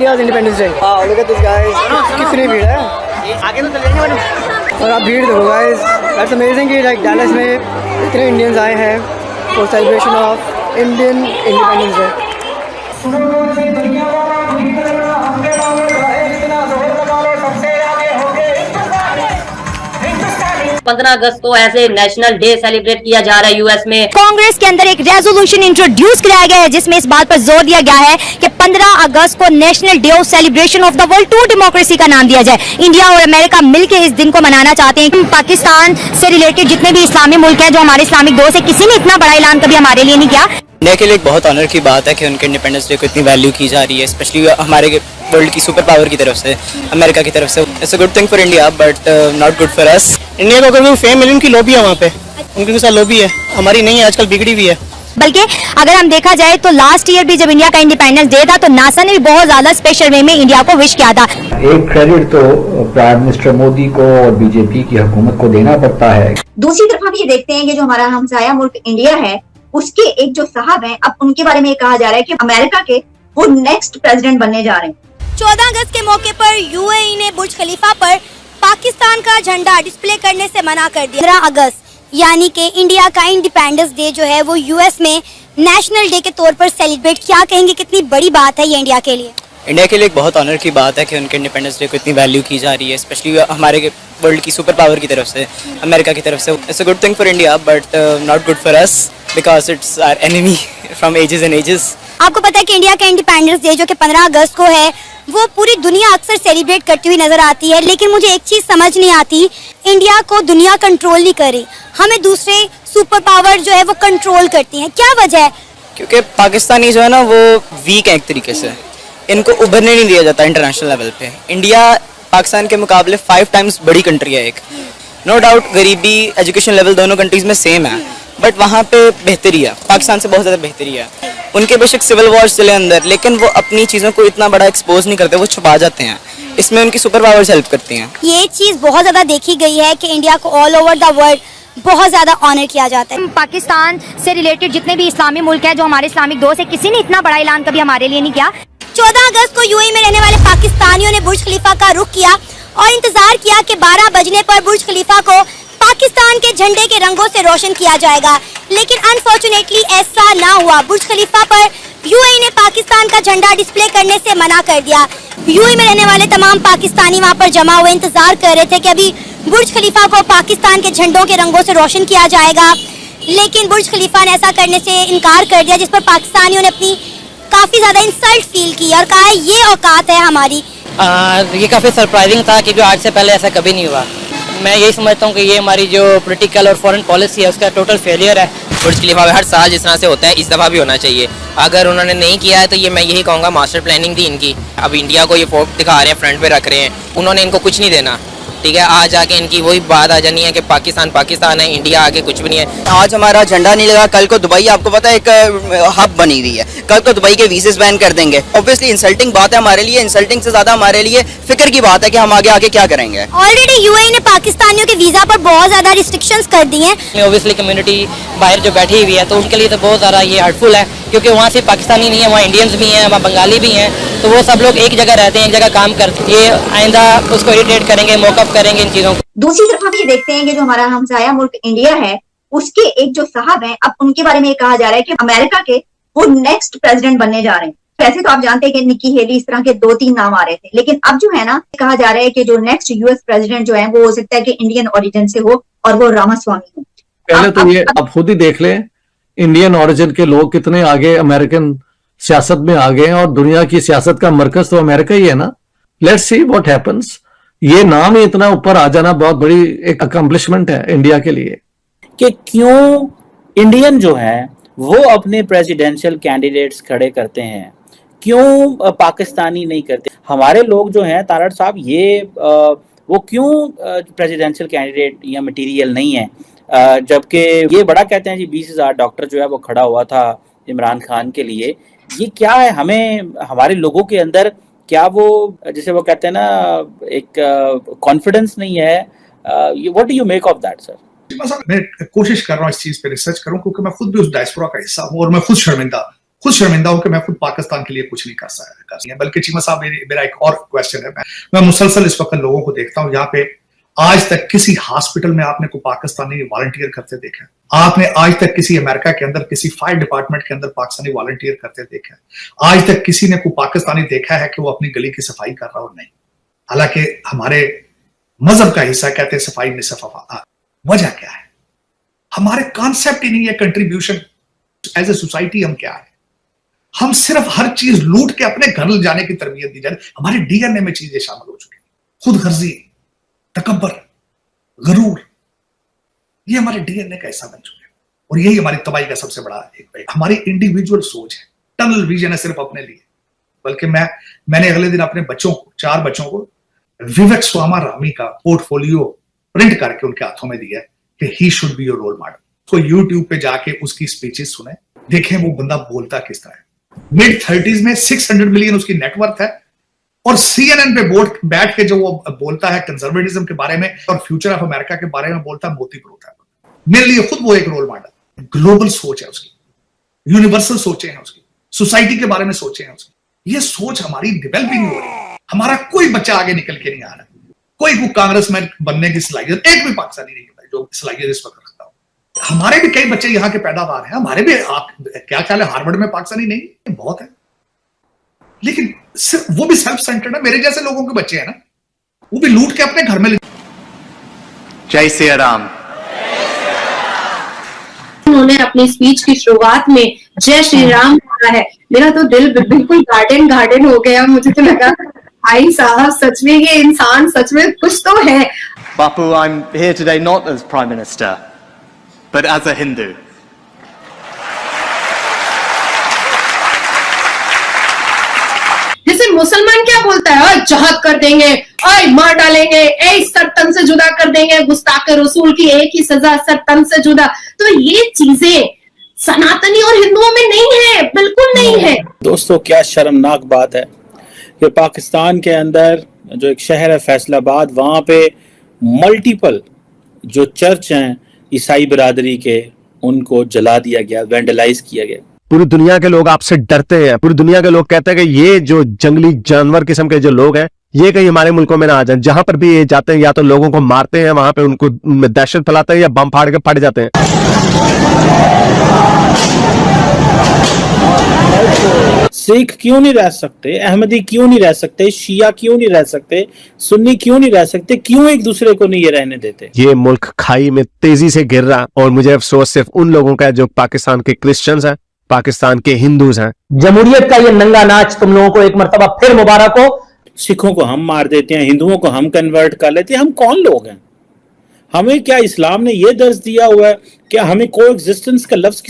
India's Independence Day. Wow, look at this guys. कितनी भीड़ है? आगे तो चलेंगे मैडम। और आप भीड़ देखो guys. That's amazing कि like Dallas में इतने Indians आए हैं for celebration of Indian Independence Day. 15 अगस्त को ऐसे नेशनल डे सेलिब्रेट किया जा रहा है यूएस में। कांग्रेस के अंदर एक रेजोल्यूशन इंट्रोड्यूस कराया गया है जिसमें इस बात पर जोर दिया गया है कि 15 अगस्त को national day of celebration of the world to democracy का नाम दिया जाए। इंडिया और अमेरिका मिलकर इस दिन को मनाना चाहते हैं। पाकिस्तान से रिलेटेड जितने भी इस्लामी मुल्क हैं जो हमारे इस्लामिक दोस्त है, किसी ने इतना बड़ा ऐलान कभी हमारे लिए नहीं किया। इंडिया के लिए एक बहुत ऑनर की बात है कि उनके इंडिपेंडेंस डे को इतनी वैल्यू की जा रही है, स्पेशली हमारे वर्ल्ड की सुपर पावर की तरफ से, अमेरिका की तरफ से। It's a good thing for India but not good for us. India को अगर फेम मिले, उनकी लॉबी है वहाँ पे, उनके साथ लॉबी है, हमारी नहीं है, आजकल बिगड़ी हुई है। बल्कि अगर हम देखा जाए तो लास्ट ईयर भी जब इंडिया का इंडिपेंडेंस डे था तो नासा ने भी बहुत ज्यादा स्पेशल वे में इंडिया को विश किया था। एक क्रेडिट तो प्राइम मिनिस्टर मोदी को और बीजेपी की हुकूमत को देना पड़ता है। दूसरी तरफ हम ये देखते हैं कि जो हमारा हमसाया मुल्क इंडिया है उसके एक जो साहब हैं, अब उनके बारे में कहा जा रहा है कि अमेरिका के वो नेक्स्ट प्रेसिडेंट बनने जा रहे हैं। 14 अगस्त के मौके पर यूएई ने बुर्ज खलीफा पर पाकिस्तान का झंडा डिस्प्ले करने से मना कर दिया। 15 अगस्त यानी कि इंडिया का इंडिपेंडेंस डे जो है वो यूएस में नेशनल डे के तौर पर सेलिब्रेट, क्या कहेंगे कितनी बड़ी बात है ये इंडिया के लिए? इंडिया के लिए एक बहुत ऑनर की बात है कि उनके इंडिपेंडेंस डे को इतनी वैल्यू की जा रही है, स्पेशली हमारे वर्ल्ड की सुपर पावर की तरफ से, अमेरिका की तरफ से। It's a good thing for India but not good for us because it's our enemy from ages and ages. आपको पता है कि इंडिया का इंडिपेंडेंस डे जो कि 15 अगस्त को है वो पूरी दुनिया अक्सर सेलिब्रेट करती हुई नजर आती है, लेकिन मुझे एक चीज समझ नहीं आती, इंडिया को दुनिया कंट्रोल नहीं कर रही, हमें दूसरे सुपर पावर जो है वो कंट्रोल करती हैं। क्या वजह है? क्योंकि पाकिस्तानी जो है ना वो वीक है एक तरीके से, इनको उभरने नहीं दिया जाता इंटरनेशनल लेवल पे। इंडिया पाकिस्तान के मुकाबले 5 टाइम्स बड़ी कंट्री है एक। नो डाउट गरीबी, एजुकेशन लेवल दोनों कंट्रीज में सेम है, बट वहाँ पे बेहतरी है, पाकिस्तान से बहुत ज़्यादा बेहतरी है। उनके बेशक सिविल वॉर चले अंदर, लेकिन वो अपनी चीज़ों को इतना बड़ा एक्सपोज नहीं करते, वो छुपा जाते हैं। इसमें उनकी सुपर पावर्स हेल्प करती हैं। ये चीज बहुत ज्यादा देखी गई है कि इंडिया को ऑल ओवर द वर्ल्ड बहुत ज्यादा ऑनर किया जाता है। पाकिस्तान से रिलेटेड जितने भी इस्लामी मुल्क हैं जो हमारे इस्लामिक दोस्त है, किसी ने इतना बड़ा ऐलान कभी हमारे लिए नहीं किया। 14 अगस्त को यूएई में रहने वाले पाकिस्तानियों ने बुर्ज खलीफा का रुख किया और इंतजार किया कि 12 बजने पर बुर्ज खलीफा को पाकिस्तान के झंडे के रंगों से रोशन किया जाएगा, लेकिन अनफॉर्चुनेटली ऐसा ना हुआ। बुर्ज खलीफा पर यूएई ने पाकिस्तान का झंडा डिस्प्ले करने से मना कर दिया। यूएई में रहने वाले तमाम पाकिस्तानी वहां पर जमा हुए इंतजार कर रहे थे कि अभी बुर्ज खलीफा को पाकिस्तान के झंडों के रंगों से रोशन किया जाएगा, लेकिन बुर्ज खलीफा ने ऐसा करने से इनकार कर दिया, जिस पर पाकिस्तानियों ने अपनी काफी ज्यादा इंसल्ट फील की और कहा ये औकात है हमारी। ये काफी सरप्राइजिंग था कि जो आज से पहले ऐसा कभी नहीं हुआ। मैं यही समझता हूँ कि ये हमारी जो पॉलिटिकल और फॉरेन पॉलिसी है उसका टोटल फेलियर है। बुर्ज खलीफा हर साल जिस तरह से होता है इस दफ़ा भी होना चाहिए। अगर उन्होंने नहीं किया है तो ये मैं यही कहूँगा मास्टर प्लानिंग थी इनकी। अब इंडिया को ये फोर्ट दिखा रहे हैं, फ्रंट पे रख रहे हैं, उन्होंने इनको कुछ नहीं देना, ठीक है। आज आके इनकी वही बात आ जानी है कि पाकिस्तान पाकिस्तान है, इंडिया आगे कुछ भी नहीं है। आज हमारा झंडा नहीं लगा, कल को दुबई, आपको पता है एक हब बनी हुई है, कल को दुबई के वीज़े बैन कर देंगे। ऑब्वियसली इंसल्टिंग बात है हमारे लिए, इंसल्टिंग से ज्यादा हमारे लिए फिक्र की बात है कि हम आगे क्या करेंगे। ऑलरेडी यूएई ने पाकिस्तानियों के वीजा पर बहुत ज्यादा रिस्ट्रिक्शंस कर दी हैं। ऑब्वियसली कम्युनिटी बाहर जो बैठी हुई है तो उनके लिए तो बहुत ज़्यादा ये हर्टफुल है, क्योंकि वहाँ से पाकिस्तानी नहीं है, वहाँ इंडियंस भी हैं, वहाँ बंगाली भी हैं, तो वो सब लोग एक जगह रहते हैं, एक जगह काम करते हैं। ये आइंदा उसको इरिटेट करेंगे, मॉकअप करेंगे इन चीज़ों को। दूसरी तरफ हम ये देखते हैं कि जो हमारा हमसाया मुल्क इंडिया है उसके एक जो साहब हैं, अब उनके बारे में कहा जा रहा है कि अमेरिका के वो नेक्स्ट प्रेसिडेंट बनने जा रहे हैं। वैसे तो आप जानते हैं कि निक्की हेली, इस तरह के 2-3 नाम आ रहे थे, लेकिन अब जो है ना कहा जा रहा है कि जो नेक्स्ट यूएस प्रेसिडेंट जो है वो हो सकता है कि इंडियन ओरिजिन से हो और वो रामास्वामी हो। पहले तो ये आप खुद ही देख लें, इंडियन ओरिजिन के लोग कितने आगे अमेरिकन सियासत में आ गए हैं और दुनिया की सियासत का मरकज तो अमेरिका ही है ना। Let's see what happens. ये नाम ही इतना ऊपर आ जाना बहुत बड़ी एक अकम्पलिशमेंट है इंडिया के लिए। कि क्यों इंडियन जो है वो अपने प्रेसिडेंशियल कैंडिडेट्स खड़े करते हैं, क्यों पाकिस्तानी नहीं करते? हमारे लोग जो हैं तारड़ साहब, ये वो क्यों प्रेसिडेंशियल कैंडिडेट या मटेरियल नहीं है? जबकि ये बड़ा कहते हैं जी 20,000 डॉक्टर जो है वो खड़ा हुआ था इमरान खान के लिए। ये क्या है? हमें हमारे लोगों के अंदर क्या वो जैसे वो कहते हैं ना एक कॉन्फिडेंस नहीं है? What do you make of that sir? मैं कोशिश कर रहा हूँ इस चीज पे रिसर्च करूं, क्योंकि मैं खुद भी उस डायस्पोरा का हिस्सा हूँ और मैं खुद शर्मिंदा खुद शर्मिंदा हूं कि मैं खुद पाकिस्तान के लिए कुछ नहीं कर सकता। बल्कि चीमा साहब, मेरा एक और क्वेश्चन है। मैं मुसलसल इस वक्त लोगों को देखता हूं, यहाँ पे आज तक किसी हॉस्पिटल में आपने कोई पाकिस्तानी वॉलंटियर करते देखा? आपने आज तक किसी अमेरिका के अंदर किसी फायर डिपार्टमेंट के अंदर पाकिस्तानी वॉलंटियर करते देखा? आज तक किसी ने कोई पाकिस्तानी देखा है कि वो अपनी गली की सफाई कर रहा हो? नहीं। हालांकि हमारे मजहब का हिस्सा कहते हैं सफाई निसफ अफा। वजह क्या है? हमारे कॉन्सेप्ट ही नहीं है कंट्रीब्यूशन एज ए सोसाइटी। हम क्या है? हम सिर्फ हर चीज लूट के अपने घर ले जाने की तरबियत दी जाए। हमारे डीएनए में चीजें शामिल हो चुकी हैं, खुद गर्जी, तकब्बर, गरूर, ये हमारे डीएनए का हिस्सा बन चुके हैं। और यही हमारी तबाही का सबसे बड़ा एक हमारी इंडिविजुअल सोच है, टनल विजन है सिर्फ अपने लिए। बल्कि मैंने अगले दिन अपने बच्चों को, 4 बच्चों को विवेक स्वामा रामी का पोर्टफोलियो प्रिंट करके उनके हाथों में दिया है कि he should be your role model. तो यूट्यूब पे जाके उसकी स्पीचेस सुने, देखें वो बंदा बोलता किस तरह है। मिड 30s में 600 मिलियन उसकी नेटवर्थ है, और CNN पे बैठ के जो वो बोलता है कंजर्वेटिज्म के बारे में और फ्यूचर ऑफ अमेरिका के बारे में बोलता है, मोती परोता है। मेरे लिए खुद वो एक रोल मॉडल। ग्लोबल सोच है उसकी, यूनिवर्सल सोचे हैं उसकी, सोसाइटी के बारे में सोचे हैं उसकी। ये सोच हमारी डेवलपिंग हो रही है। हमारा कोई बच्चा आगे निकल के नहीं आ रहा, कोई कांग्रेसमैन बनने की सलाहियत एक भी पाकिस्तानी नहीं है जो सलाहियत इस वक्त रखता हो। हमारे भी कई बच्चे यहाँ के पैदावार हैं, हमारे भी क्या ख्याल है हार्वर्ड में पाकिस्तानी नहीं बहुत है, लेकिन सिर्फ वो भी सेल्फ सेंटर्ड है। मेरे जैसे लोगों के बच्चे हैं ना, वो भी लूट के अपने घर में जय श्री राम। उन्होंने अपनी स्पीच की शुरुआत में जय श्री राम बोला है। मेरा तो दिल बिल्कुल गार्डन हो गया। मुझे तो लगा भाई साहब सच में ये इंसान सच में कुछ तो है। Bapu, I'm here today not as Prime Minister, but as a Hindu. जैसे मुसलमान क्या बोलता है, जहाद कर देंगे, मार डालेंगे, सर तन से जुदा कर देंगे, गुस्ताख रसूल की एक ही सजा, सर तन से जुदा। तो ये चीजें सनातनी और हिंदुओं में नहीं है, बिल्कुल नहीं है। दोस्तों, क्या शर्मनाक बात है कि पाकिस्तान के अंदर जो एक शहर है फैसलाबाद, वहां पे मल्टीपल जो चर्च हैं ईसाई बिरादरी के, उनको जला दिया गया, वेंडलाइज किया गया। पूरी दुनिया के लोग आपसे डरते हैं। पूरी दुनिया के लोग कहते हैं कि ये जो जंगली जानवर किस्म के जो लोग हैं, ये कहीं हमारे मुल्कों में ना आ जाए। जहां पर भी ये जाते हैं या तो लोगों को मारते हैं, वहां पे उनको दहशत फैलाते हैं या बम फाड़ के फट जाते हैं। सिख क्यों नहीं रह सकते, अहमदी क्यों नहीं रह सकते, शिया क्यों नहीं रह सकते, सुन्नी क्यों नहीं रह सकते, क्यों एक दूसरे को नहीं ये रहने देते? ये मुल्क खाई में तेजी से गिर रहा, और मुझे अफसोस सिर्फ उन लोगों का है जो पाकिस्तान के क्रिश्चियंस हैं, पाकिस्तान के हिंदूज हैं। जमहूरियत का ये नंगा नाच तुम लोगों को एक मर्तबा फिर मुबारक हो। सिखों को हम मार देते हैं, हिंदुओं को हम कन्वर्ट कर लेते हैं। हम कौन लोग हैं? हमें क्या इस्लाम ने ये दर्ज दिया हुआ है कि हमें को एग्जिस्टेंस का लफ्ज